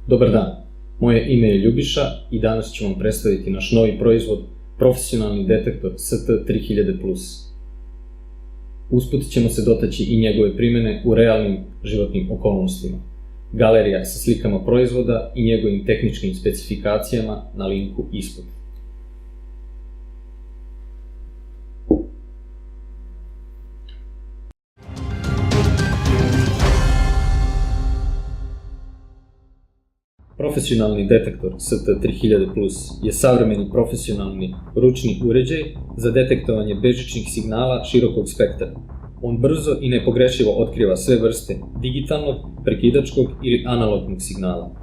Dobar dan, moje ime je Ljubiša i danas ću vam predstaviti naš novi proizvod, profesionalni detektor ST3000+. Usput ćemo se dotaći i njegove primjene u realnim životnim okolnostima. Galerija sa slikama proizvoda i njegovim tehničkim specifikacijama na linku ispod. Profesionalni detektor ST3000+ je savremeni profesionalni ručni uređaj za detektovanje bežičnih signala širokog spektra. On brzo i nepogrešivo otkriva sve vrste digitalnog, prekidačkog ili analognog signala.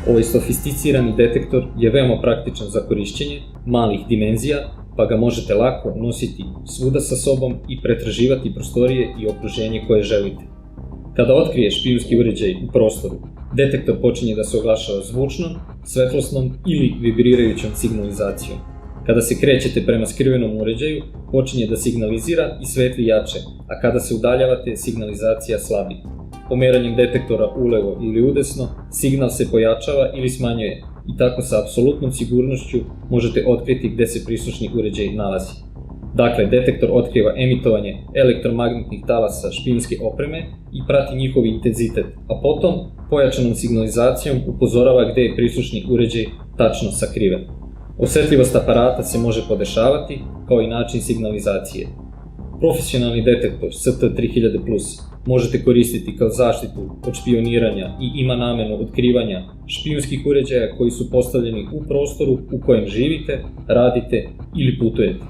Ovaj sofisticirani detektor je veoma praktičan za korišćenje malih dimenzija, pa ga možete lako nositi svuda sa sobom i pretraživati prostorije i okruženje koje želite. Kada otkrije špijunski uređaj u prostoru, detektor počinje da se oglašava zvučnom, svetlosnom ili vibrirajućom signalizacijom. Kada se krećete prema skrivenom uređaju, počinje da signalizira i svetli jače, a kada se udaljavate, signalizacija slabi. Pomeranjem detektora ulevo ili udesno, signal se pojačava ili smanjuje i tako sa apsolutnom sigurnošću možete otkriti gde se prislušni uređaj nalazi. Dakle, detektor otkriva emitovanje elektromagnetnih talasa špijunske opreme i prati njihov intenzitet, a potom pojačanom signalizacijom upozorava gde je prislušni uređaj tačno sakriven. Osetljivost aparata se može podešavati, kao i način signalizacije. Profesionalni detektor ST3000+ možete koristiti kao zaštitu od špioniranja i ima namenu otkrivanja špijunskih uređaja koji su postavljeni u prostoru u kojem živite, radite ili putujete.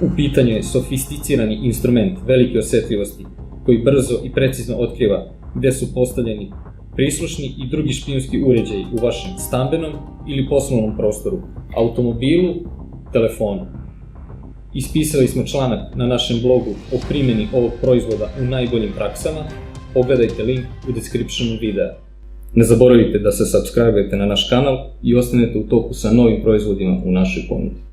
U pitanju je sofisticirani instrument velike osetljivosti koji brzo i precizno otkriva gde su postavljeni prislušni i drugi špijunski uređaji u vašem stambenom ili poslovnom prostoru, automobilu, telefonu. Ispisali smo članak na našem blogu o primjeni ovog proizvoda u najboljim praksama, pogledajte link u descriptionu videa. Ne zaboravite da se subscribe-ujete na naš kanal i ostanete u toku sa novim proizvodima u našoj ponudi.